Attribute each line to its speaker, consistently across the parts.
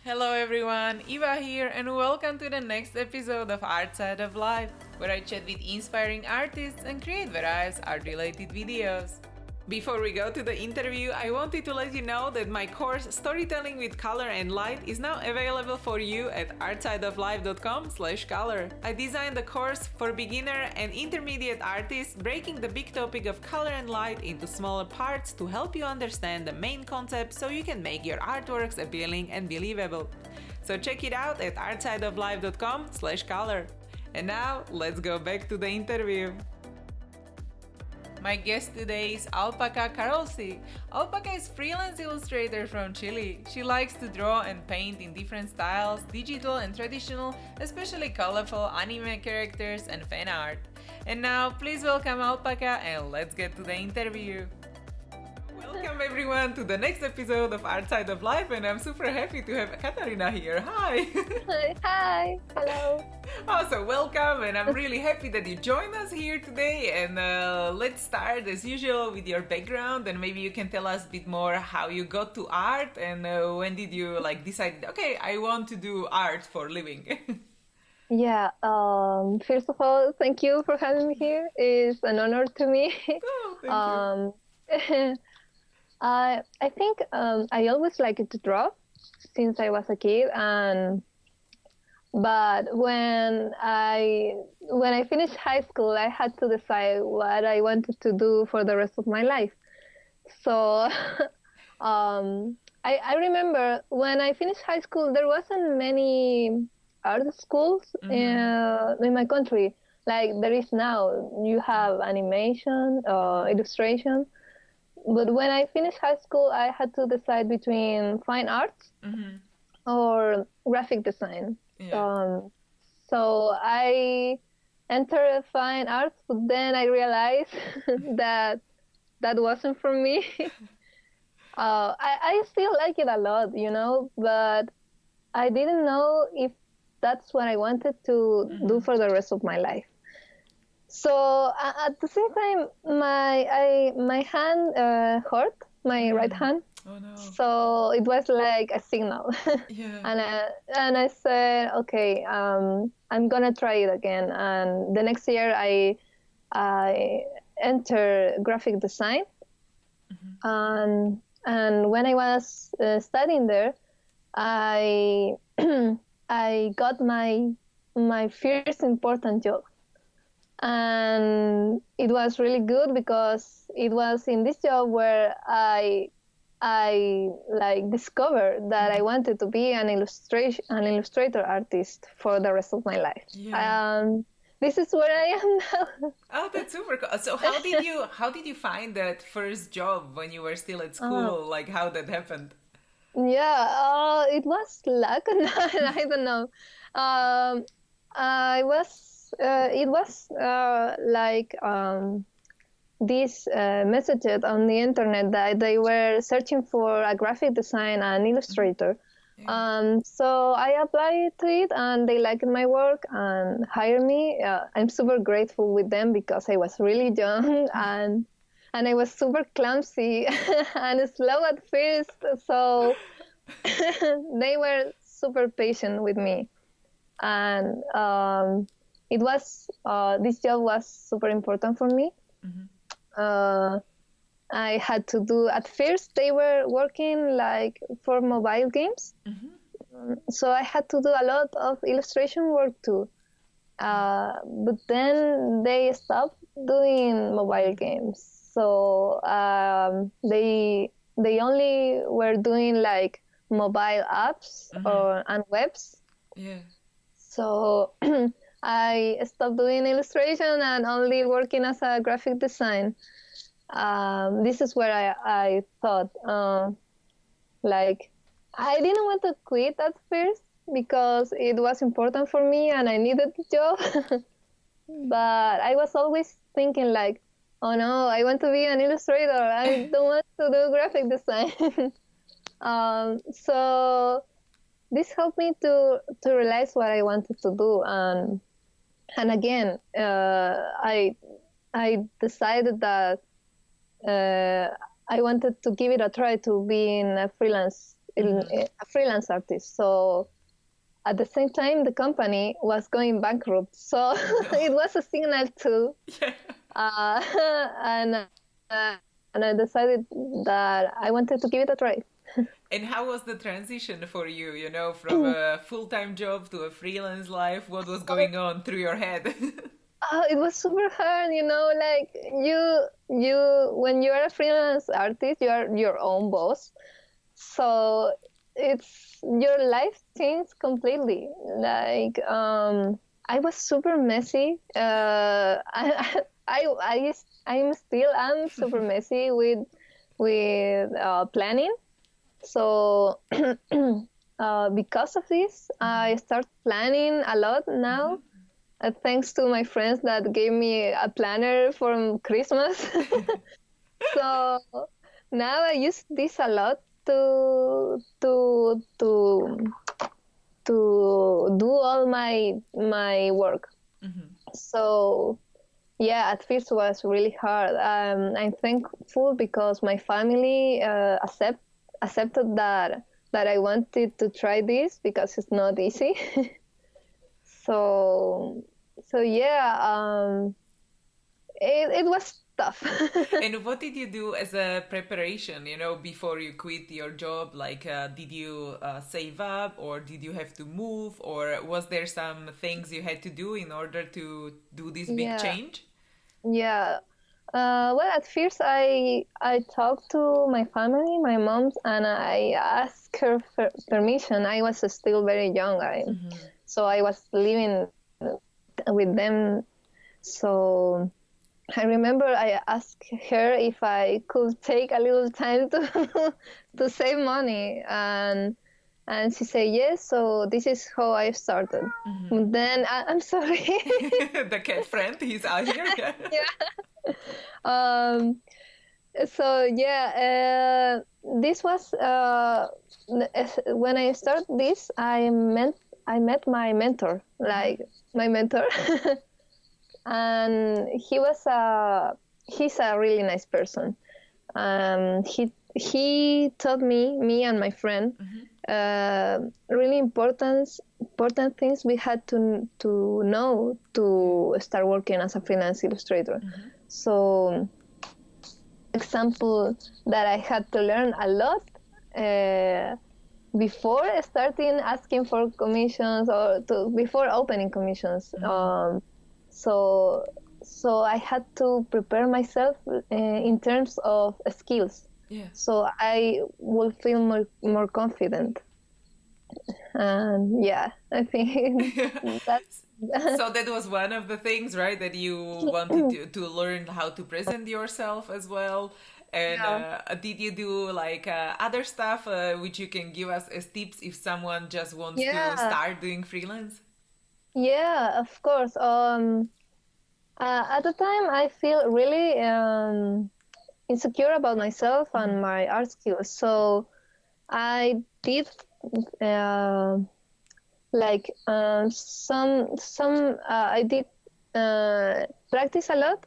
Speaker 1: Hello everyone, Eva here and welcome to the next episode of Art Side of Life, where I chat with inspiring artists and create various art-related videos. Before we go to the interview, I wanted to let you know that my course Storytelling with Color and Light is now available for you at artsideoflife.com/color. I designed the course for beginner and intermediate artists, breaking the big topic of color and light into smaller parts to help you understand the main concept so you can make your artworks appealing and believable. So check it out at artsideoflife.com/color. And now, let's go back to the interview. My guest today is Alpaca Carlesi. Alpaca is freelance illustrator from Chile. She likes to draw and paint in different styles, digital and traditional, especially colorful anime characters and fan art. And now, please welcome Alpaca and let's get to the interview. Welcome everyone to the next episode of Art Side of Life, and I'm super happy to have Katarina here. Hi!
Speaker 2: Hi! Hello!
Speaker 1: Also, welcome, and I'm really happy that you joined us here today. And let's start as usual with your background, and maybe you can tell us a bit more how you got to art and when did you decide, okay, I want to do art for a living.
Speaker 2: Yeah, first of all, thank you for having me here. It's an honor to me.
Speaker 1: Oh, thank you.
Speaker 2: I think I always liked to draw since I was a kid, but when I finished high school, I had to decide what I wanted to do for the rest of my life. So I remember when I finished high school, there wasn't many art schools in my country like there is now. You have animation, illustration. But when I finished high school, I had to decide between fine arts or graphic design.
Speaker 1: Yeah.
Speaker 2: So I entered fine arts, but then I realized that wasn't for me. I still like it a lot, but I didn't know if that's what I wanted to do for the rest of my life. So at the same time, my hand hurt, my right hand.
Speaker 1: Oh no.
Speaker 2: So it was like a signal.
Speaker 1: Yeah.
Speaker 2: and I said, okay, I'm gonna try it again. And the next year I entered graphic design. And when I was studying there, I I got my first important job. And it was really good because it was in this job where I discovered that I wanted to be an illustrator artist for the rest of my life.
Speaker 1: Yeah.
Speaker 2: This is where I am now.
Speaker 1: Oh, that's super cool. So how did you find that first job when you were still at school? Like how that happened?
Speaker 2: Yeah, it was luck. I don't know. It was these messages on the internet that they were searching for a graphic design and illustrator.
Speaker 1: Yeah.
Speaker 2: So I applied to it and they liked my work and hired me. I'm super grateful with them because I was really young and I was super clumsy and slow at first. So they were super patient with me. And it was this job was super important for me. I had to do, at first they were working for mobile games. So I had to do a lot of illustration work too. But then they stopped doing mobile games. So they only were doing mobile apps and webs.
Speaker 1: Yeah.
Speaker 2: So I stopped doing illustration and only working as a graphic design. This is where I thought, I didn't want to quit at first because it was important for me and I needed the job. But I was always thinking oh no, I want to be an illustrator. I don't want to do graphic design. So this helped me to realize what I wanted to do. And again, I decided that I wanted to give it a try to being a freelance a freelance artist. So at the same time, the company was going bankrupt. So it was a signal too.
Speaker 1: Yeah.
Speaker 2: Uh, and and I decided that I wanted to give it a try.
Speaker 1: And how was the transition for you, from a full-time job to a freelance life? What was going on through your head?
Speaker 2: It was super hard, like when you are a freelance artist, you are your own boss. So it's your life changed completely. Like I was super messy. I'm super messy with planning. So because of this, I start planning a lot now. Thanks to my friends that gave me a planner for Christmas. So now I use this a lot to do all my work. So yeah, at first it was really hard. I'm thankful because my family accepted that I wanted to try this because it's not easy. So yeah, it was tough.
Speaker 1: And what did you do as a preparation, before you quit your job? Like, did you save up, or did you have to move, or was there some things you had to do in order to do this big change?
Speaker 2: Yeah. Well, at first I talked to my family, my mom, and I asked her for permission. I was still very young, so I was living with them. So I remember I asked her if I could take a little time to save money, and she said yes. So this is how I started. Then I'm sorry.
Speaker 1: The cat friend, he's out here.
Speaker 2: Yeah. So yeah, this was when I started this. I met my mentor, and he's a really nice person. He taught me and my friend really important things we had to know to start working as a freelance illustrator. So example that I had to learn a lot before starting asking for commissions or before opening commissions. So I had to prepare myself in terms of skills.
Speaker 1: Yeah.
Speaker 2: So I will feel more confident. And yeah, I think that's...
Speaker 1: So that was one of the things, right, that you wanted to learn how to present yourself as well. And did you do like other stuff which you can give us as tips if someone just wants to start doing freelance?
Speaker 2: Yeah, of course. At the time, I feel really insecure about myself and my art skills. So I did I did practice a lot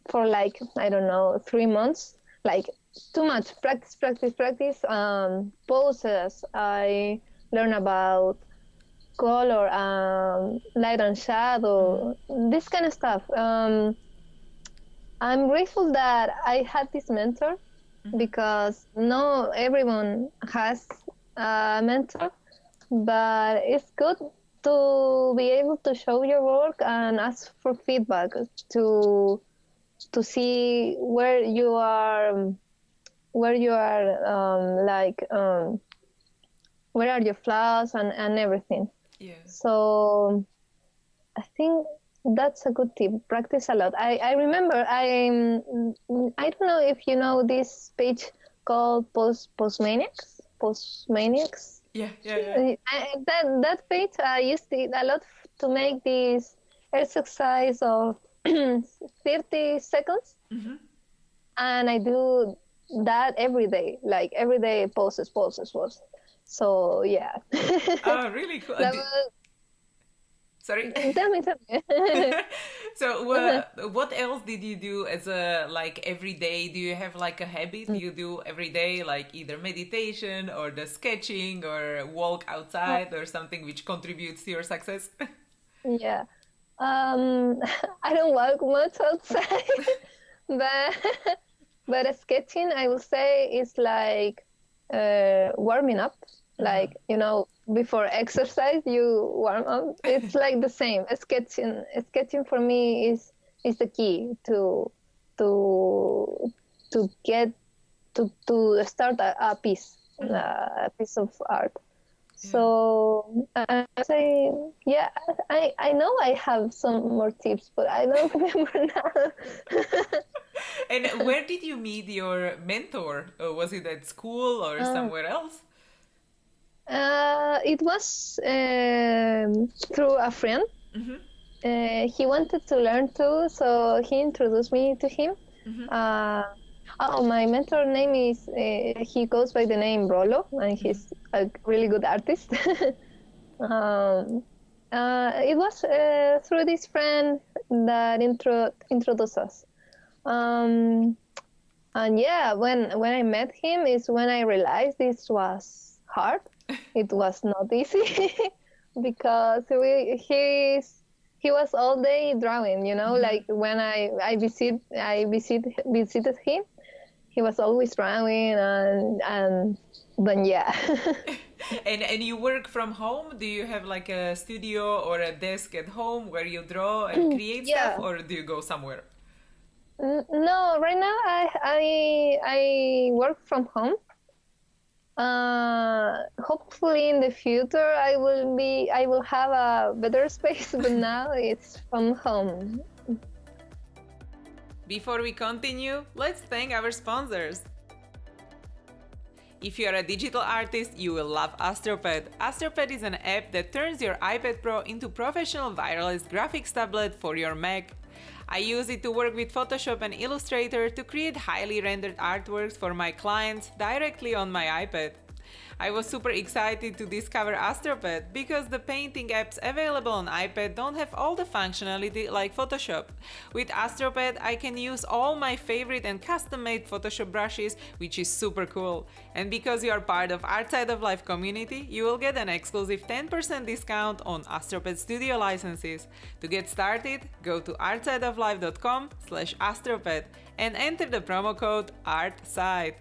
Speaker 2: for like, I don't know, 3 months, like too much practice, poses. I learn about color, light and shadow, this kind of stuff. I'm grateful that I had this mentor because not everyone has a mentor, but it's good to be able to show your work and ask for feedback to see where you are where are your flaws and everything.
Speaker 1: Yeah.
Speaker 2: So I think that's a good tip. Practice a lot. I remember I don't know if you know this page called Postmaniacs.
Speaker 1: Yeah.
Speaker 2: That page I used it a lot to make this exercise of 30 seconds, and I do that every day. Like every day, poses. So yeah.
Speaker 1: Oh, really cool. Sorry.
Speaker 2: Tell me, tell me.
Speaker 1: So, what else did you do as a like every day? Do you have like a habit you do every day, like either meditation or the sketching or walk outside or something which contributes to your success?
Speaker 2: Yeah. Um, I don't walk much outside, but sketching, I will say, is like warming up. Like, before exercise, you warm up. It's like the same. Sketching for me is the key to get to start a piece, a piece of art. So I say, yeah, I know I have some more tips, but I don't remember now.
Speaker 1: And where did you meet your mentor? Was it at school or
Speaker 2: Uh,
Speaker 1: somewhere else?
Speaker 2: it was through a friend.
Speaker 1: Mm-hmm.
Speaker 2: He wanted to learn too, so he introduced me to him.
Speaker 1: Mm-hmm.
Speaker 2: My mentor name is, he goes by the name Rolo, and he's a really good artist. It was through this friend that introduced us. And yeah, when I met him is when I realized this was hard. It was not easy because he was all day drawing. Like when I visited him, he was always drawing and then yeah.
Speaker 1: And you work from home? Do you have like a studio or a desk at home where you draw and create
Speaker 2: Yeah.
Speaker 1: stuff, or do you go somewhere?
Speaker 2: No, right now I work from home. Hopefully in the future I will have a better space, but now it's from home.
Speaker 1: Before we continue, let's thank our sponsors. If you are a digital artist, you will love AstroPad. AstroPad is an app that turns your iPad Pro into professional wireless graphics tablet for your Mac. I use it to work with Photoshop and Illustrator to create highly rendered artworks for my clients directly on my iPad. I was super excited to discover AstroPad because the painting apps available on iPad don't have all the functionality like Photoshop. With AstroPad, I can use all my favorite and custom-made Photoshop brushes, which is super cool. And because you are part of Artside of Life community, you will get an exclusive 10% discount on AstroPad Studio licenses. To get started, go to artsideoflife.com/astropad and enter the promo code ARTSIDE.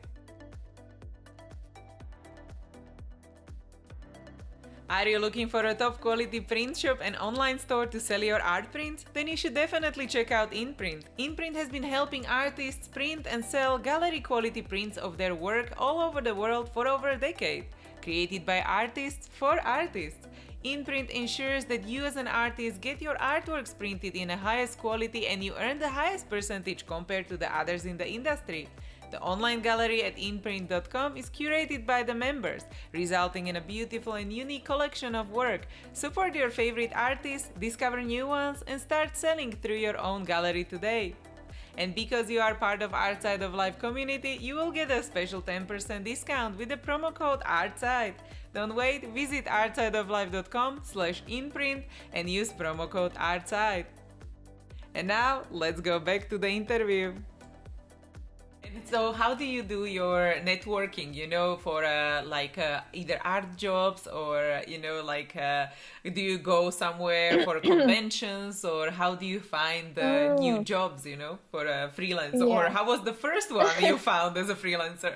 Speaker 1: Are you looking for a top quality print shop and online store to sell your art prints? Then you should definitely check out InPrint. InPrint has been helping artists print and sell gallery quality prints of their work all over the world for over a decade. Created by artists for artists. InPrint ensures that you as an artist get your artworks printed in the highest quality and you earn the highest percentage compared to the others in the industry. The online gallery at inprint.com is curated by the members, resulting in a beautiful and unique collection of work. Support your favorite artists, discover new ones, and start selling through your own gallery today. And because you are part of Artside of Life community, you will get a special 10% discount with the promo code ARTSIDE. Don't wait, visit artsideoflife.com/inprint and use promo code ARTSIDE. And now, let's go back to the interview. So how do you do your networking, for either art jobs or, do you go somewhere for conventions, or how do you find new jobs, for a freelance?
Speaker 2: Yeah.
Speaker 1: Or how was the first one you found as a freelancer?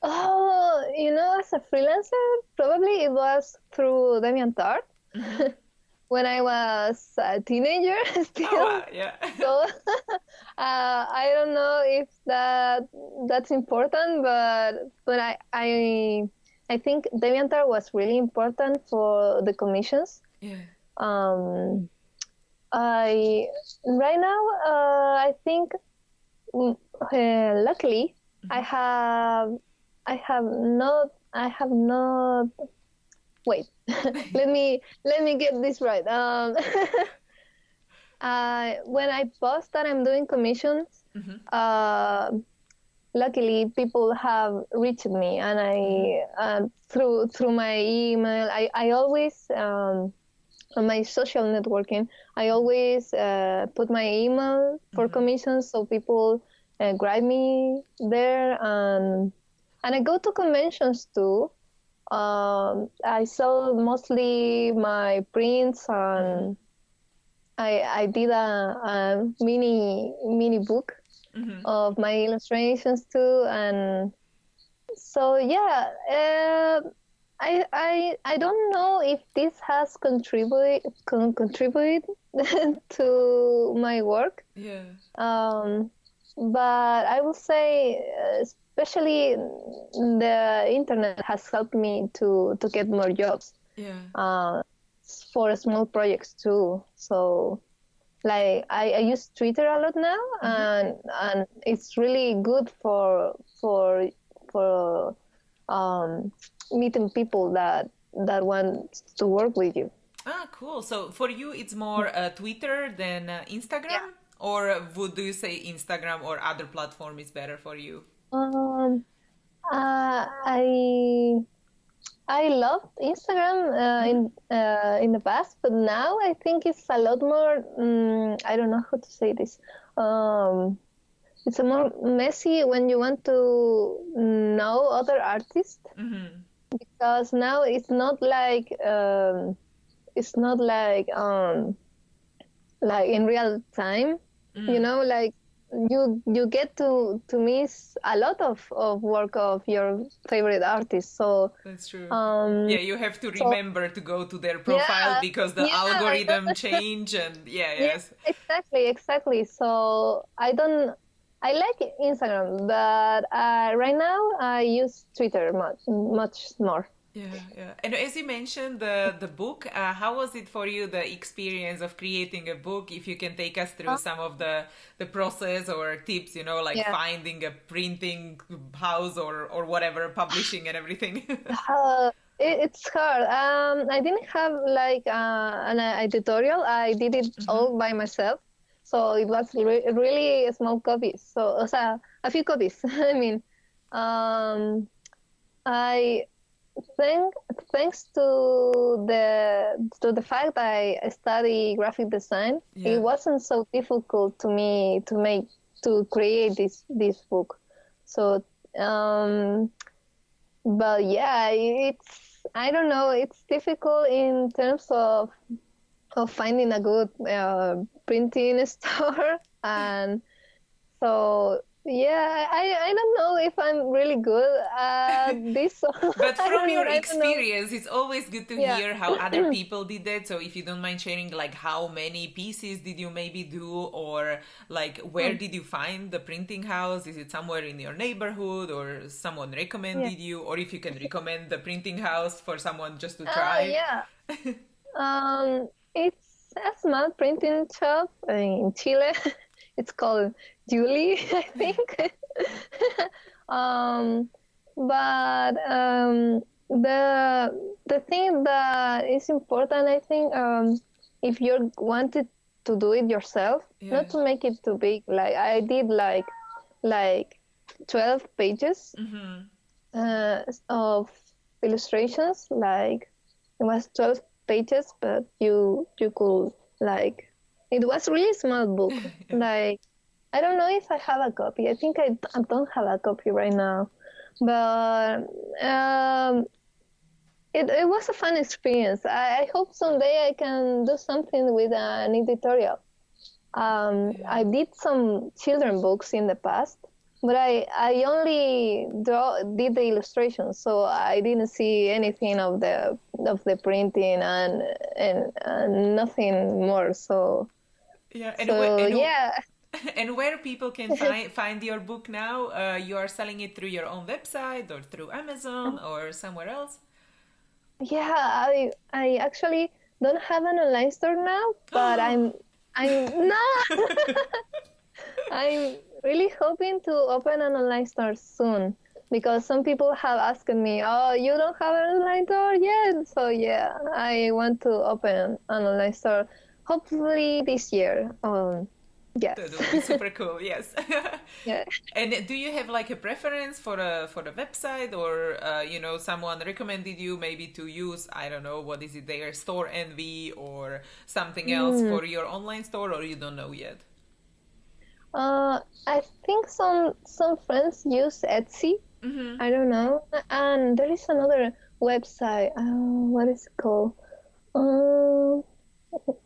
Speaker 2: As a freelancer, probably it was through DeviantArt. When I was a teenager still.
Speaker 1: Oh, wow, yeah.
Speaker 2: So I don't know if that's important, but I think DeviantArt was really important for the commissions.
Speaker 1: Yeah.
Speaker 2: Right now I think luckily I have not. Wait, let me get this right. When I post that I'm doing commissions, luckily people have reached me, and I through my email. I always on my social networking, I always put my email for commissions, so people grab me there, and I go to conventions too. I sell mostly my prints, and I did a mini book of my illustrations too, and so yeah. I don't know if this has contributed to my work.
Speaker 1: Yeah.
Speaker 2: But I will say, especially the internet has helped me to get more jobs.
Speaker 1: Yeah.
Speaker 2: For small projects too. So, like I use Twitter a lot now, and it's really good for meeting people that want to work with you.
Speaker 1: Ah, cool. So for you, it's more Twitter than Instagram, or would you say Instagram or other platform is better for you?
Speaker 2: Um, I loved Instagram in the past, but now I think it's a lot more. I don't know how to say this. It's a more messy when you want to know other artists, because now it's not like in real time. You know, like you get to miss a lot of work of your favorite artist. So
Speaker 1: That's true.
Speaker 2: yeah,
Speaker 1: You have to remember to go to their profile because the algorithm change and yes.
Speaker 2: Exactly. So I like Instagram, but right now I use Twitter much more.
Speaker 1: Yeah. And as you mentioned, the book, how was it for you, the experience of creating a book? If you can take us through some of the process or tips, like finding a printing house or whatever, publishing and everything.
Speaker 2: It's hard. I didn't have like an editorial. I did it all by myself. So it was really small copies. So, a few copies. I mean, I thanks to the fact that I study graphic design, it wasn't so difficult to me to create this book. So, but yeah, I don't know. It's difficult in terms of finding a good printing store, and so yeah, I don't know if I'm really good at this.
Speaker 1: But from your
Speaker 2: I don't know.
Speaker 1: experience, it's always good to hear how other people did that. So if you don't mind sharing, like how many pieces did you maybe do, or like where did you find the printing house? Is it somewhere in your neighborhood, or someone recommended you, or if you can recommend the printing house for someone just to try?
Speaker 2: It's a small printing shop in Chile. It's called Julie, I think. But the thing that is important, I think, if you wanted to do it yourself, not to make it too big. Like I did, like 12 pages of illustrations. Like it was 12 pages, but you could like. It was really small book. Like, I don't know if I have a copy. I think I don't have a copy right now. But it was a fun experience. I hope someday I can do something with an editorial. I did some children books in the past, but I only did the illustrations, so I didn't see anything of the printing and nothing more. So.
Speaker 1: And where people can find your book now? You are selling it through your own website or through Amazon or somewhere else?
Speaker 2: Yeah, I actually don't have an online store now, but I'm no. I'm really hoping to open an online store soon, because some people have asked me, "Oh, you don't have an online store yet?" So yeah, I want to open an online store hopefully this year. Yes.
Speaker 1: That would be super cool. Yes.
Speaker 2: Yeah.
Speaker 1: And do you have like a preference for the website, or you know, someone recommended you maybe to use, I don't know, what is it, their store NV or something else
Speaker 2: Mm.
Speaker 1: for your online store, or you don't know yet?
Speaker 2: I think some friends use Etsy.
Speaker 1: Mm-hmm.
Speaker 2: I don't know. And there is another website. What is it called? Uh,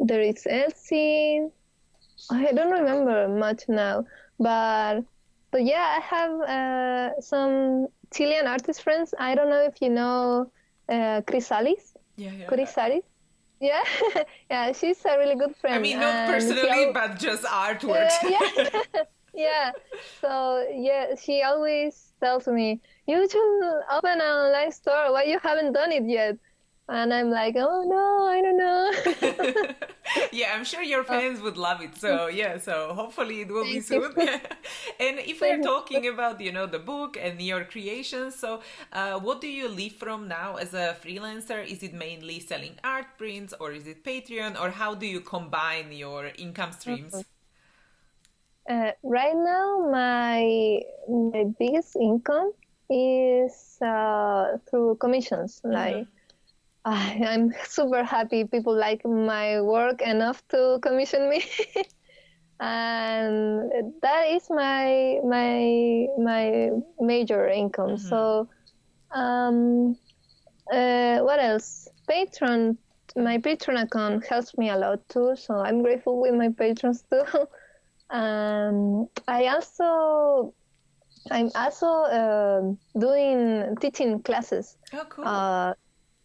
Speaker 2: there is Etsy. I don't remember much now, but yeah, I have some Chilean artist friends. I don't know if you know Chrysalis.
Speaker 1: Yeah, yeah.
Speaker 2: Chrysalis. Yeah, yeah, she's a really good
Speaker 1: I
Speaker 2: friend,
Speaker 1: mean, not
Speaker 2: and
Speaker 1: personally, but just artworks.
Speaker 2: yeah, yeah. So yeah, she always tells me, "You should open an online store. Why you haven't done it yet?" And I'm like, "Oh no, I don't know."
Speaker 1: Yeah, I'm sure your
Speaker 2: Uh,
Speaker 1: fans would love it. So yeah, so hopefully it will be
Speaker 2: Thank you.
Speaker 1: soon. And if we're
Speaker 2: Thank
Speaker 1: talking about, you know, the book and your creations, so what do you live from now as a freelancer? Is it mainly selling art prints, or is it Patreon, or how do you combine your income streams?
Speaker 2: you. Right now, my biggest income is through commissions.
Speaker 1: Mm-hmm.
Speaker 2: Like I'm super happy people like my work enough to commission me, and that is my major income.
Speaker 1: Mm-hmm.
Speaker 2: So, um, what else? My Patreon account helps me a lot too. So I'm grateful with my patrons too. I'm also doing teaching classes.
Speaker 1: Oh, cool.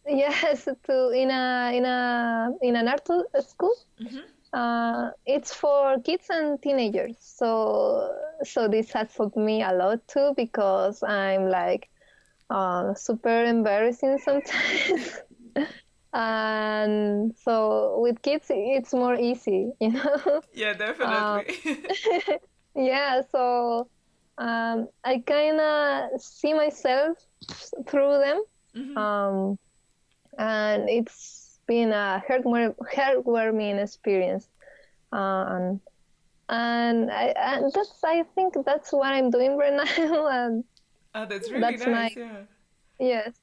Speaker 2: Yes, to in an art school.
Speaker 1: Mm-hmm.
Speaker 2: It's for kids and teenagers. So this has helped me a lot too because I'm like super embarrassing sometimes. And so with kids it's more easy, you know.
Speaker 1: Yeah,
Speaker 2: um,
Speaker 1: definitely.
Speaker 2: yeah, so I kind of see myself through them,
Speaker 1: Mm-hmm.
Speaker 2: um, and it's been a heartwarming experience. Um, and I think that's what I'm doing right now, and
Speaker 1: Oh, that's really
Speaker 2: that's my
Speaker 1: nice. Yeah.
Speaker 2: yes.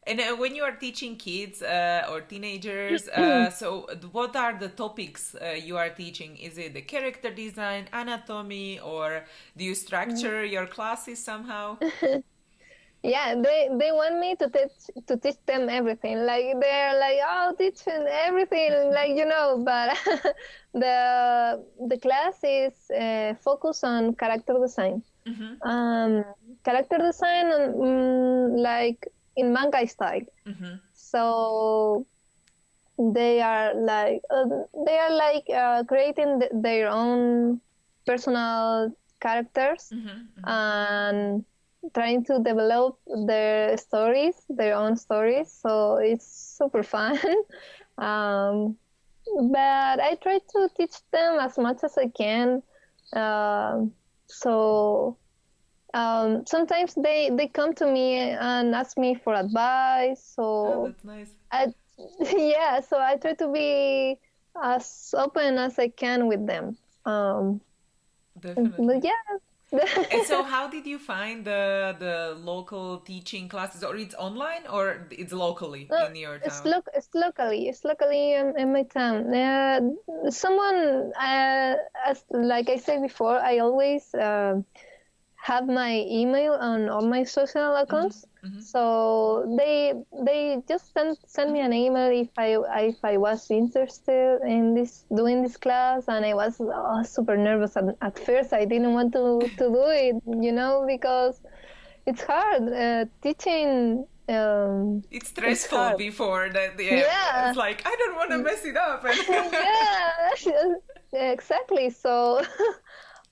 Speaker 1: And when you are teaching kids or teenagers, so what are the topics you are teaching? Is it the character design, anatomy, or do you structure your classes somehow?
Speaker 2: Yeah, they want me to teach them everything. Like they're like, oh, teaching everything, like you know. But the class is focused on character design.
Speaker 1: Mm-hmm.
Speaker 2: Character design, like in manga style.
Speaker 1: Mm-hmm.
Speaker 2: So they are like creating their own personal characters
Speaker 1: Mm-hmm.
Speaker 2: and trying to develop their own stories. So it's super fun. um, but I try to teach them as much as I can. So sometimes they come to me and ask me for advice.
Speaker 1: Oh,
Speaker 2: So
Speaker 1: that's nice.
Speaker 2: I, yeah, so I try to be as open as I can with them. But
Speaker 1: Definitely. And
Speaker 2: yeah.
Speaker 1: so, how did you find the local teaching classes, or it's online, or it's locally
Speaker 2: No,
Speaker 1: in your town?
Speaker 2: it's locally in my town. Someone, as like I said before, I always have my email on all my social accounts.
Speaker 1: Mm-hmm.
Speaker 2: So they just send me an email if I was interested in doing this class, and I was super nervous at first. I didn't want to do it, you know, because it's hard teaching.
Speaker 1: It's
Speaker 2: It's
Speaker 1: stressful
Speaker 2: hard.
Speaker 1: before that. Yeah, it's
Speaker 2: Yeah,
Speaker 1: like I don't want to mess it up.
Speaker 2: yeah, exactly. So,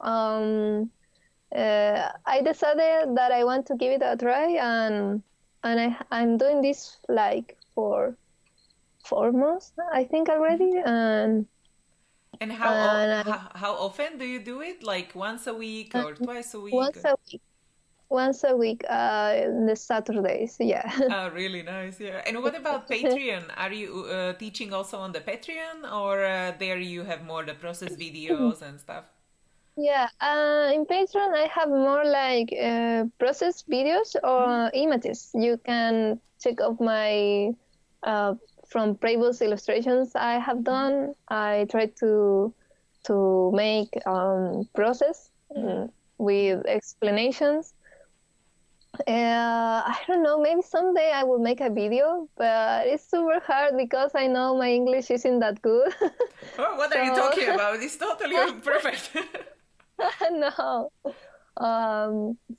Speaker 2: um, I decided that I want to give it a try, and I'm doing this like for 4 months, I think already,
Speaker 1: And
Speaker 2: and
Speaker 1: how often do you do it? Like once a week
Speaker 2: I,
Speaker 1: or twice a week?
Speaker 2: once a week, the Saturdays. Yeah.
Speaker 1: Oh, really nice. Yeah. And what about Patreon? Are you teaching also on the Patreon, or there you have more the process videos and stuff?
Speaker 2: Yeah, in Patreon, I have more like process videos or images. You can check out my uh, from previous illustrations I have done. I try to make process with explanations. I don't know. Maybe someday I will make a video, but it's super hard because I know my English isn't that good.
Speaker 1: Oh, what are you
Speaker 2: So
Speaker 1: talking about? It's totally perfect.
Speaker 2: no.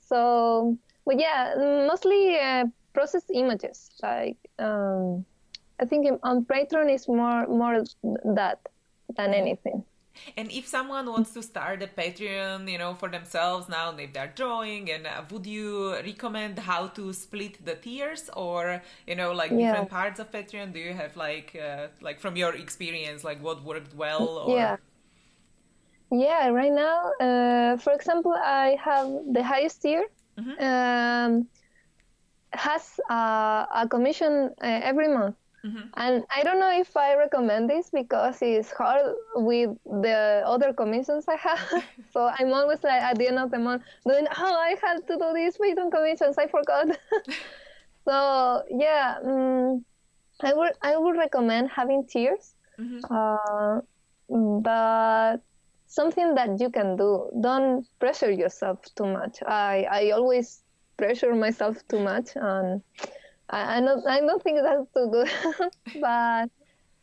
Speaker 2: So, but yeah, mostly process images. Like, I think on Patreon is more that than
Speaker 1: Yeah.
Speaker 2: anything.
Speaker 1: And if someone wants to start a Patreon, for themselves now, if they're drawing, and would you recommend how to split the tiers, or like
Speaker 2: Yeah,
Speaker 1: different parts of Patreon? Do you have like from your experience, like what worked well, or?
Speaker 2: yeah, yeah. Right now, for example, I have the highest tier. Um, has a commission every month. And I don't know if I recommend this because it's hard with the other commissions I have. So I'm always like at the end of the month doing, oh, I had to do these Patreon commissions, I forgot. So yeah, I would recommend having tiers, uh, but something that you can do. Don't pressure yourself too much. I always pressure myself too much, and I don't think that's too good. But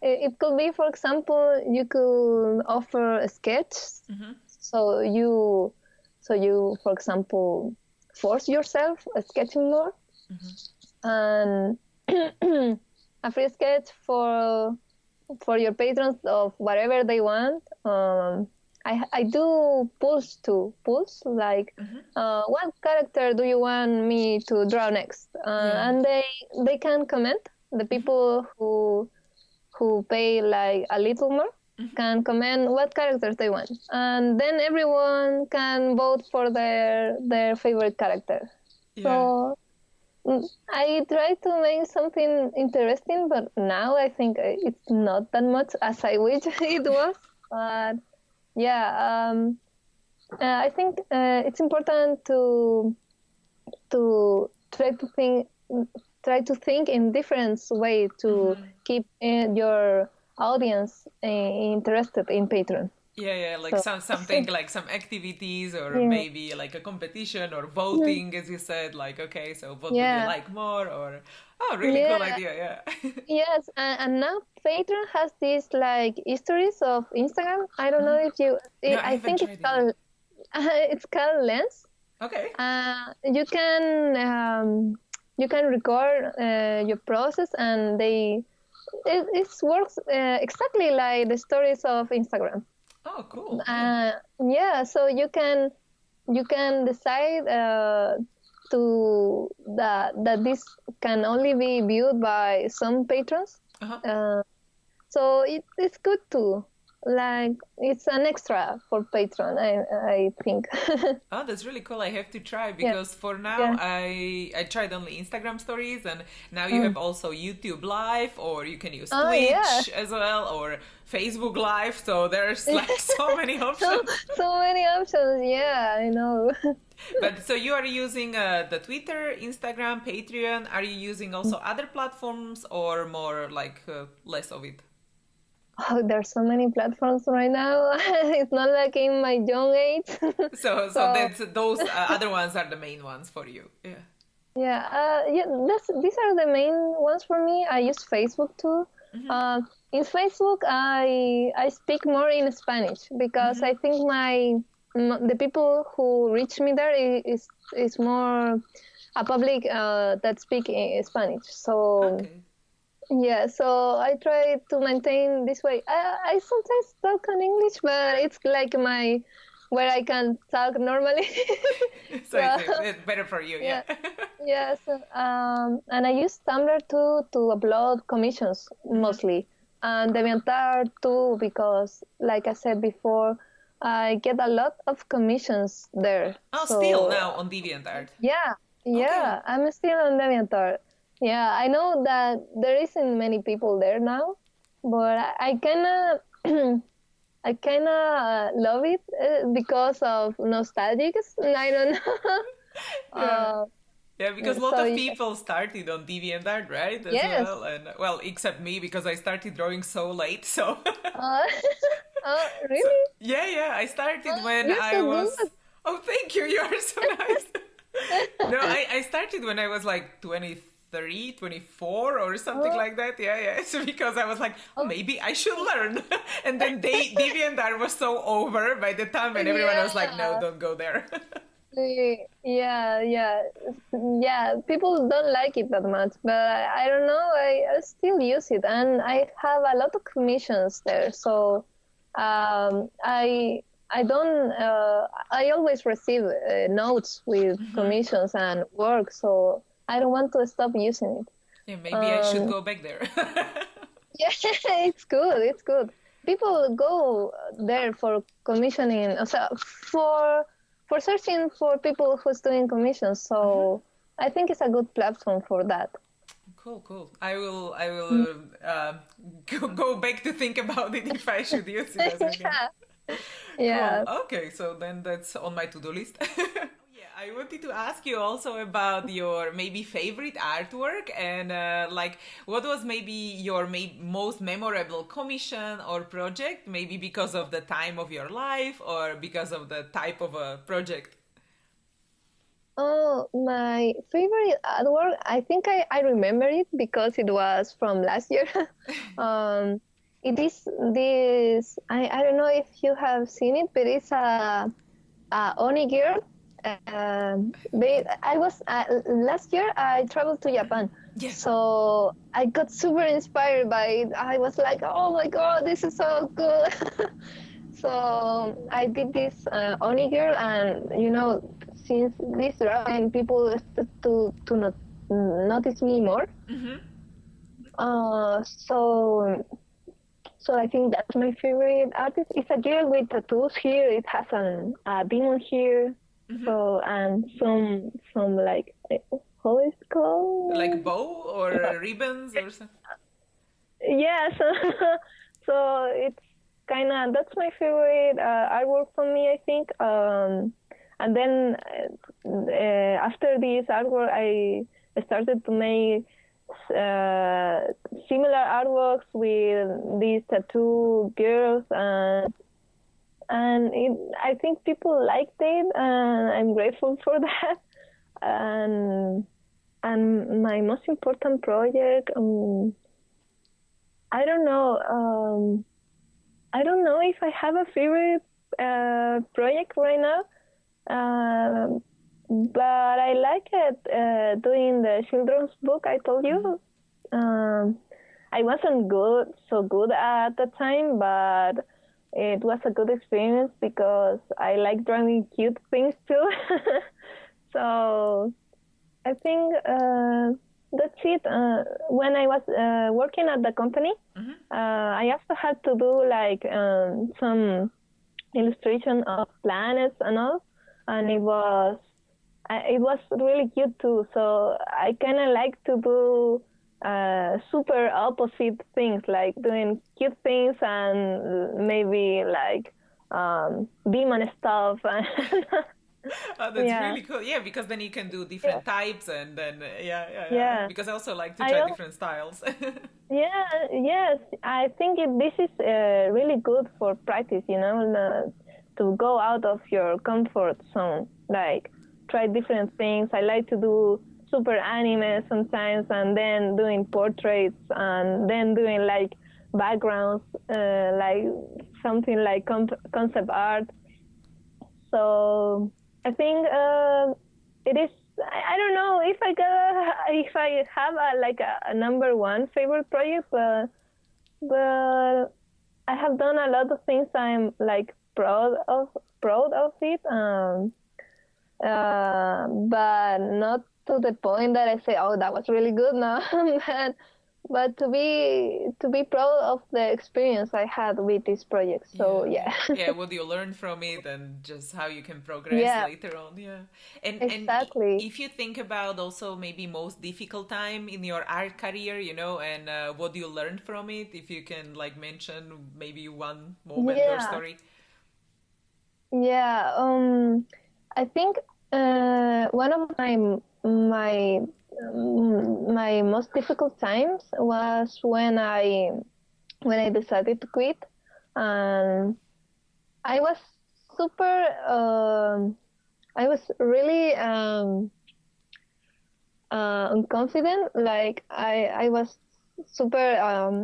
Speaker 2: it could be, for example, you could offer a sketch. So you, for example, force yourself a sketching more, and a free sketch for your patrons of whatever they want. I do pulls too. Pulls like, what character do you want me to draw next?
Speaker 1: Yeah.
Speaker 2: And they can comment. The people who pay like a little more can comment what characters they want, and then everyone can vote for their favorite character.
Speaker 1: Yeah.
Speaker 2: So I try to make something interesting, but now I think it's not that much as I wish it was. But yeah, I think it's important to try to think in different way to keep your audience interested in Patreon.
Speaker 1: Yeah, like
Speaker 2: So
Speaker 1: something like some activities, or
Speaker 2: yeah,
Speaker 1: maybe like a competition or voting, as you said. Like, okay, so what would you
Speaker 2: yeah,
Speaker 1: like more? Or oh, really cool
Speaker 2: yeah.
Speaker 1: idea. Yeah.
Speaker 2: Yes, and now Patreon has these like histories of Instagram. I don't know if you.
Speaker 1: No, I
Speaker 2: I
Speaker 1: haven't
Speaker 2: think it's
Speaker 1: tried it yet.
Speaker 2: called it's called Lens.
Speaker 1: Okay.
Speaker 2: You can record your process, and it works exactly like the stories of Instagram.
Speaker 1: Oh, cool. Yeah.
Speaker 2: Uh, yeah, so you can decide that this can only be viewed by some patrons.
Speaker 1: Uh-huh.
Speaker 2: So it's good too. Like, it's an extra for patron, I think.
Speaker 1: Oh, that's really cool. I have to try,
Speaker 2: Yeah,
Speaker 1: because for now
Speaker 2: yeah.
Speaker 1: I tried only Instagram stories, and now you
Speaker 2: Mm.
Speaker 1: have also YouTube Live, or you can use
Speaker 2: Oh yeah.
Speaker 1: Twitch as well, or Facebook Live. So there's like so many
Speaker 2: so
Speaker 1: options.
Speaker 2: so many options. Yeah, I know.
Speaker 1: But so you are using the Twitter, Instagram, Patreon. Are you using also other platforms, or more like less of it?
Speaker 2: Oh, there's so many platforms right now. It's not like in my young age.
Speaker 1: So
Speaker 2: So
Speaker 1: that's those other ones are the main ones for you. Yeah.
Speaker 2: yeah, these are the main ones for me. I use Facebook too. In Facebook, I speak more in Spanish because I think the people who reach me there is more a public that speak Spanish. So
Speaker 1: Okay.
Speaker 2: yeah, so I try to maintain this way. I sometimes talk in English, but it's like where I can talk normally.
Speaker 1: So
Speaker 2: So
Speaker 1: it's better for you. Yeah.
Speaker 2: yeah. Yes, and I use Tumblr too to upload commissions mostly, and DeviantArt too because, like I said before, I get a lot of commissions there.
Speaker 1: Oh, still
Speaker 2: So
Speaker 1: now on DeviantArt.
Speaker 2: yeah,
Speaker 1: Okay.
Speaker 2: yeah, I'm still on DeviantArt. Yeah, I know that there isn't many people there now, but I can I kind of love it because of nostalgic. I don't know.
Speaker 1: Yeah.
Speaker 2: uh,
Speaker 1: Yeah, because a lot
Speaker 2: so
Speaker 1: of
Speaker 2: yeah,
Speaker 1: people started on DeviantArt, right, as well,
Speaker 2: yes.
Speaker 1: and well, except me because I started drawing so late. So,
Speaker 2: Uh,
Speaker 1: so
Speaker 2: really?
Speaker 1: yeah, yeah, I started when
Speaker 2: You're
Speaker 1: I
Speaker 2: so
Speaker 1: was.
Speaker 2: good.
Speaker 1: Oh, thank you. You are so nice. No, I started when I was like 23, 24, or something
Speaker 2: Oh,
Speaker 1: like that. Yeah, yeah. So because I was like, oh,
Speaker 2: oh,
Speaker 1: maybe I should learn. And then DeviantArt was so over by the time, and everyone was like, no,
Speaker 2: yeah.
Speaker 1: don't go there.
Speaker 2: Yeah, yeah, yeah. People don't like it that much, but I don't know. I still use it, and I have a lot of commissions there. So I don't. I always receive notes with commissions and work, so I don't want to stop using
Speaker 1: Yeah,
Speaker 2: it.
Speaker 1: maybe I should go back there.
Speaker 2: Yeah, it's good. It's good. People go there for commissioning, so for searching for people who's doing commissions. So I think it's a good platform for that.
Speaker 1: Cool, cool. I will go back to think about it if I should use it as again.
Speaker 2: Yeah,
Speaker 1: Cool.
Speaker 2: yeah.
Speaker 1: Okay, so then that's on my to-do list. Yeah, I wanted to ask you also about your maybe favorite artwork and like what was maybe your most memorable commission or project, maybe because of the time of your life or because of the type of a project.
Speaker 2: Oh, my favorite artwork. I think I remember it because it was from last year. um, it is this. I don't know if you have seen it, but it's a Oni girl. I was last year. I traveled to Japan,
Speaker 1: Yeah.
Speaker 2: so I got super inspired by it. I was like, "Oh my god, this is so good!" So I did this Oni girl, and since this drawing, people started to not notice me more. Uh, so so I think that's my favorite artist. It's a girl with tattoos here. It has a demon here. So and some like how is it
Speaker 1: Like
Speaker 2: called?
Speaker 1: bow or ribbons or something.
Speaker 2: Yeah. So it's kind of that's my favorite artwork for me. I think. And then after this artwork, I started to make similar artworks with these tattoo girls and I think people liked it, and I'm grateful for that. And my most important project, I don't know. I don't know if I have a favorite project right now, but I like it doing the children's book. I told you. I wasn't so good at the time, but it was a good experience because I like drawing cute things too. So I think that's it. When I was working at the company, I also had to do like some illustration of planets and all, and it was really cute too. So I kind of like to do super opposite things, like doing cute things and maybe like demon stuff.
Speaker 1: Oh, that's
Speaker 2: Yeah,
Speaker 1: really cool. Yeah, because then you can do
Speaker 2: yeah,
Speaker 1: different types and then yeah, yeah, yeah.
Speaker 2: yeah.
Speaker 1: Because I also like to
Speaker 2: I
Speaker 1: try
Speaker 2: al-
Speaker 1: different styles.
Speaker 2: yeah, yes. I think this is really good for practice. To go out of your comfort zone, like try different things. I like to do super anime sometimes, and then doing portraits, and then doing like backgrounds, like something like concept art. So I think it is. I don't know if I have a number one favorite project, but I have done a lot of things I'm like proud of it. But not to the point that I say, oh, that was really good. No, but but to be proud of the experience I had with this project. So
Speaker 1: Yeah,
Speaker 2: yeah.
Speaker 1: yeah. What you learn from it, and just how you can progress
Speaker 2: Yeah,
Speaker 1: later on. Yeah, and
Speaker 2: exactly.
Speaker 1: if you think about also maybe most difficult time in your art career, and what you learned from it, if you can like mention maybe one moment or
Speaker 2: Yeah,
Speaker 1: story.
Speaker 2: yeah. I think one of my most difficult times was when I decided to quit, and I was super. I was really unconfident. Like I was super.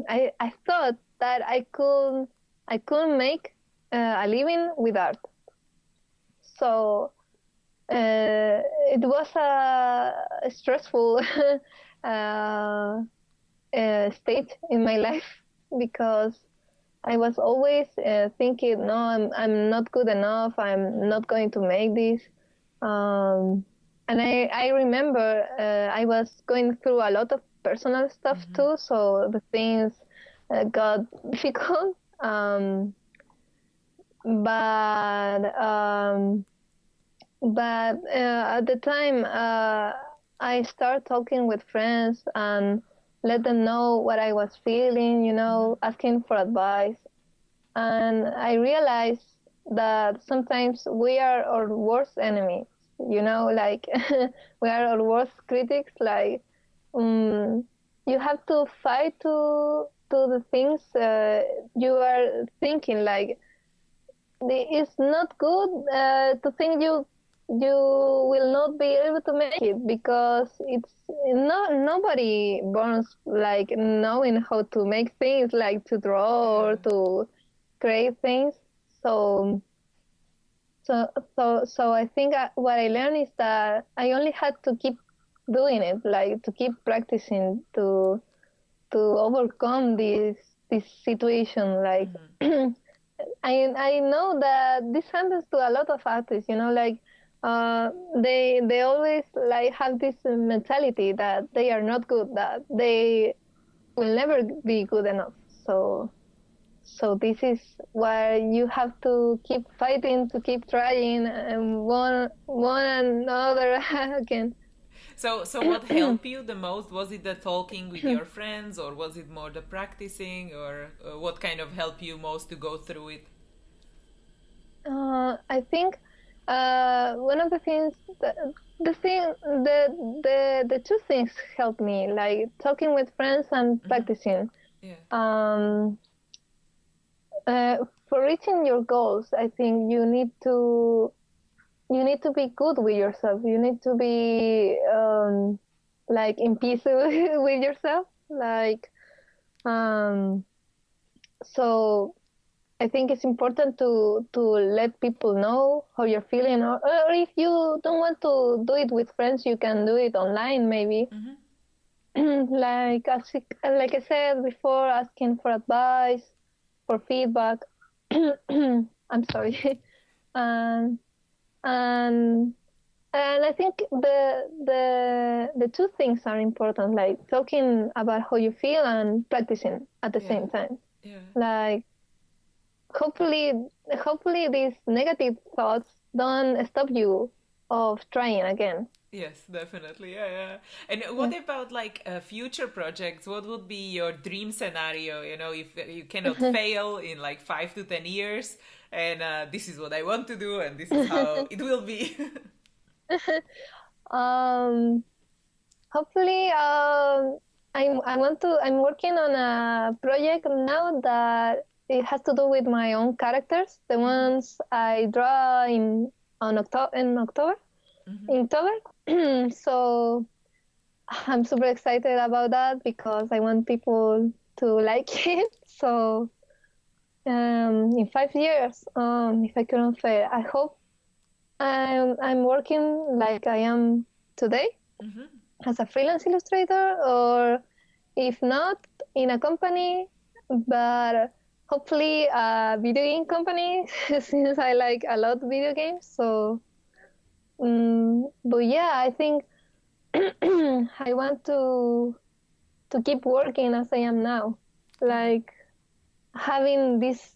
Speaker 2: I thought that I couldn't make a living with art. So it was a stressful uh, stage in my life because I was always thinking, no, I'm not good enough. I'm not going to make this. Um, and I remember I was going through a lot of personal stuff
Speaker 1: Mm-hmm.
Speaker 2: too, so the things got difficult. But at the time, I started talking with friends and let them know what I was feeling,
Speaker 1: Mm-hmm.
Speaker 2: asking for advice. And I realized that sometimes we are our worst enemies, like we are our worst critics. Like, um, you have to fight to the things you are thinking. Like, it's not good to think you will not be able to make it because it's nobody borns like knowing how to make things, like to draw
Speaker 1: Yeah.
Speaker 2: or to create things. So so I think what I learned is that I only had to keep doing it, like to keep practicing to overcome this situation. Like
Speaker 1: Mm-hmm.
Speaker 2: I know that this happens to a lot of artists, like uh, they always like have this mentality that they are not good, that they will never be good enough. So this is why you have to keep fighting, to keep trying, and one another again.
Speaker 1: So what helped you the most? Was it the talking with your friends, or was it more the practicing, or what kind of helped you most to go through it?
Speaker 2: I think one of the things, the thing, the two things helped me, like talking with friends and
Speaker 1: Mm-hmm.
Speaker 2: practicing.
Speaker 1: Yeah.
Speaker 2: Um, for reaching your goals, I think you need to be good with yourself. You need to be like in peace with yourself. Like so I think it's important to let people know how you're feeling, or if you don't want to do it with friends, you can do it online maybe.
Speaker 1: Mm-hmm.
Speaker 2: Like I said before, asking for advice, for feedback. I'm sorry, and and and I think the two things are important, like talking about how you feel and practicing at the
Speaker 1: Yeah.
Speaker 2: same time.
Speaker 1: Yeah.
Speaker 2: Like hopefully hopefully these negative thoughts don't stop you of trying again.
Speaker 1: Yes, definitely. Yeah, yeah. And
Speaker 2: Yeah.
Speaker 1: what about like future projects? What would be your dream scenario? If you cannot fail in like 5 to 10 years, and this is what I want to do, and this is how it will be.
Speaker 2: um Hopefully I'm working on a project now that it has to do with my own characters, the
Speaker 1: Mm-hmm.
Speaker 2: ones I draw
Speaker 1: Mm-hmm.
Speaker 2: in October. So I'm super excited about that because I want people to like it. So in 5 years, if I couldn't fail, I hope I'm working like I am today
Speaker 1: Mm-hmm.
Speaker 2: as a freelance illustrator, or if not in a company, but hopefully a video game company since I like a lot video games. So, but yeah, I think I want keep working as I am now, like having this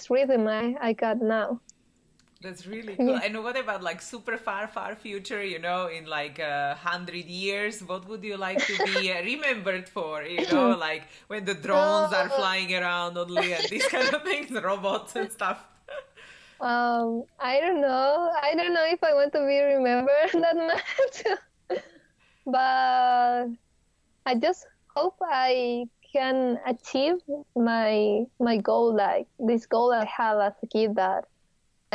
Speaker 2: rhythm I got now.
Speaker 1: That's really cool.
Speaker 2: Yeah.
Speaker 1: And what about like super far future, in like 100 years? What would you like to be remembered for? Like when the drones are
Speaker 2: Oh,
Speaker 1: flying around only and these kind of things, robots and stuff.
Speaker 2: I don't know. I don't know if I want to be remembered that much, but I just hope I can achieve my goal, like this goal I have as a kid that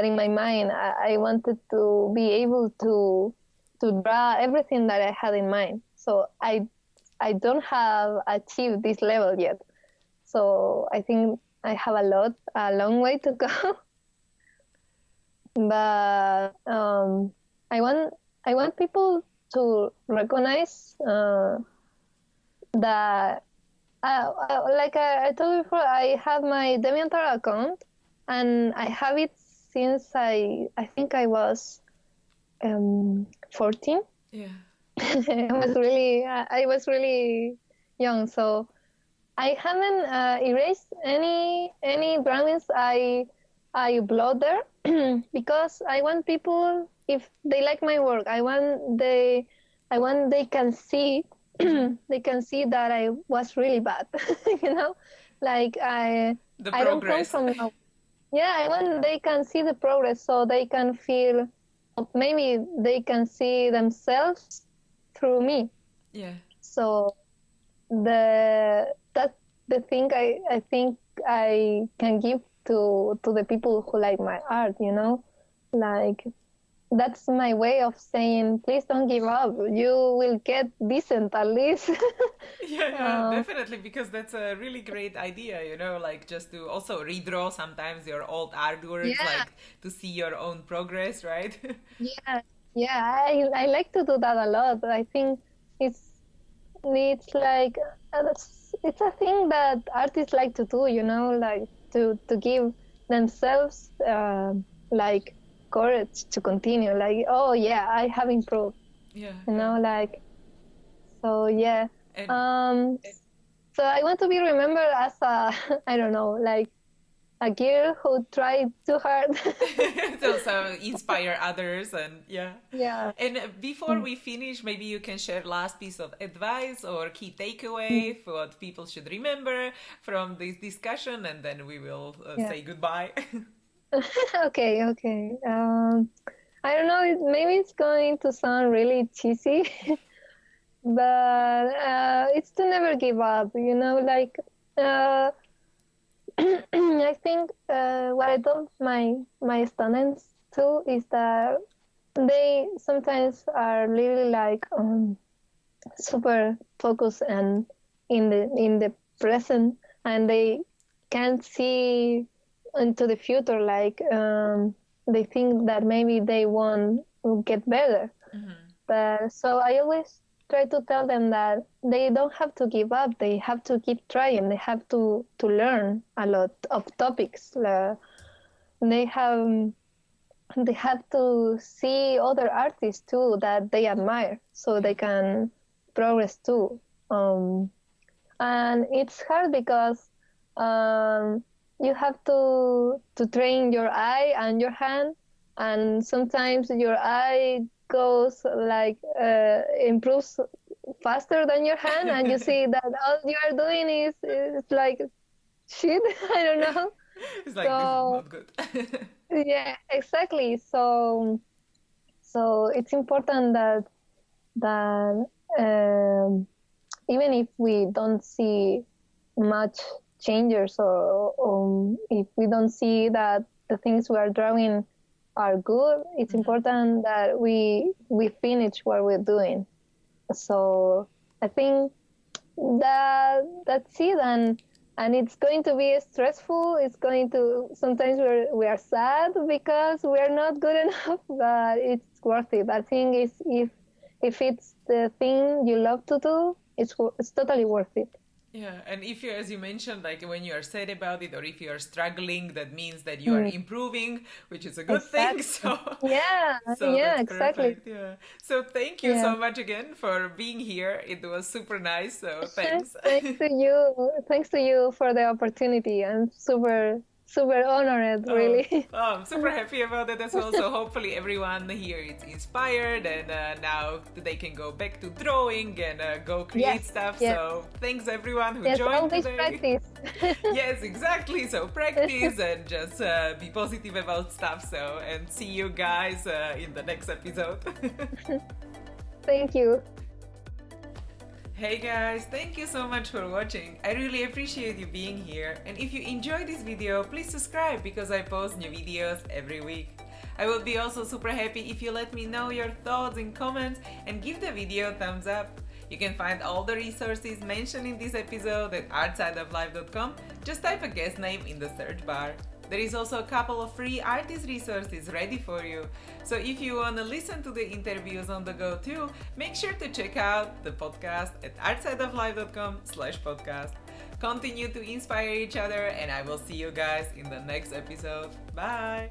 Speaker 2: in my mind I wanted to be able to draw everything that I had in mind. So I don't have achieved this level yet. So I think I have a long way to go. But I want people to recognize that like I told you before, I have my DeviantArt account, and I have it since I think I was 14.
Speaker 1: Yeah.
Speaker 2: I was really young, so I haven't erased any drawings I upload there because I want people, if they like my work, I want they can see they can see that I was really bad, you know, like
Speaker 1: The
Speaker 2: I don't come
Speaker 1: progress.
Speaker 2: from no, yeah, I want they can see the progress, so they can feel, maybe they can see themselves through me.
Speaker 1: Yeah.
Speaker 2: So that's the thing I think I can give to the people who like my art, you know, like that's my way of saying, please don't give up, you will get decent at least.
Speaker 1: Yeah,
Speaker 2: um,
Speaker 1: definitely, because that's a really great idea, like just to also redraw sometimes your old artworks,
Speaker 2: yeah,
Speaker 1: like to see your own progress, right?
Speaker 2: yeah, yeah, I like to do that a lot. I think it's it's like it's a thing that artists like to do, you know, like to give themselves like courage to continue, like, oh yeah, I have improved,
Speaker 1: Yeah,
Speaker 2: you
Speaker 1: yeah.
Speaker 2: know, like, so yeah.
Speaker 1: And
Speaker 2: um so I want to be remembered as a I don't know, like a girl who tried too hard.
Speaker 1: to also inspire others, and yeah.
Speaker 2: Yeah.
Speaker 1: And before we finish, maybe you can share last piece of advice or key takeaway for what people should remember from this discussion, and then we will
Speaker 2: Yeah.
Speaker 1: say goodbye.
Speaker 2: Okay, okay. I don't know, maybe it's going to sound really cheesy, but it's to never give up, you know, like uh, I think what I told my students too is that they sometimes are really like super focused and in the present, and they can't see into the future, like they think that maybe they won't get better. But so I always try to tell them that they don't have to give up. They have to keep trying. They have to learn a lot of topics. They have they have to see other artists too that they admire, so they can progress too. And it's hard because you have to train your eye and your hand, and sometimes your eye goes like improves faster than your hand, and you see that all you are doing is like shit. I don't know.
Speaker 1: It's like, this is
Speaker 2: So
Speaker 1: not good.
Speaker 2: yeah, exactly. So it's important that even if we don't see much changes, or if we don't see that the things we are drawing are good, it's important that we finish what we're doing. So I think that's it, and it's going to be stressful. It's going to, sometimes we are sad because we are not good enough, but it's worth it. I think if it's the thing you love to do, it's totally worth it.
Speaker 1: Yeah, and if you, as you mentioned, like when you are sad about it, or if you are struggling, that means that you are
Speaker 2: Mm,
Speaker 1: improving, which is a good thing.
Speaker 2: exactly.
Speaker 1: So,
Speaker 2: Yeah,
Speaker 1: so
Speaker 2: yeah,
Speaker 1: that's
Speaker 2: exactly.
Speaker 1: perfect. Yeah. So thank you
Speaker 2: Yeah.
Speaker 1: so much again for being here. It was super nice. So thanks.
Speaker 2: Thanks to you. Thanks to you for the opportunity. I'm super honored,
Speaker 1: Oh,
Speaker 2: really.
Speaker 1: I'm super happy about it as well. So hopefully everyone here is inspired, and now they can go back to drawing and go create
Speaker 2: Yes,
Speaker 1: stuff.
Speaker 2: yes,
Speaker 1: So thanks everyone who
Speaker 2: yes,
Speaker 1: joined
Speaker 2: always
Speaker 1: today.
Speaker 2: practice.
Speaker 1: Yes, exactly. So practice and just be positive about stuff. So, and see you guys in the next episode.
Speaker 2: Thank you.
Speaker 1: Hey guys, thank you so much for watching. I really appreciate you being here. And if you enjoyed this video, please subscribe because I post new videos every week. I would be also super happy if you let me know your thoughts in comments and give the video a thumbs up. You can find all the resources mentioned in this episode at artsideoflife.com. Just type a guest name in the search bar. There is also a couple of free artist resources ready for you. So if you want to listen to the interviews on the go too, make sure to check out the podcast at artsideoflife.com/podcast. Continue to inspire each other, and I will see you guys in the next episode. Bye!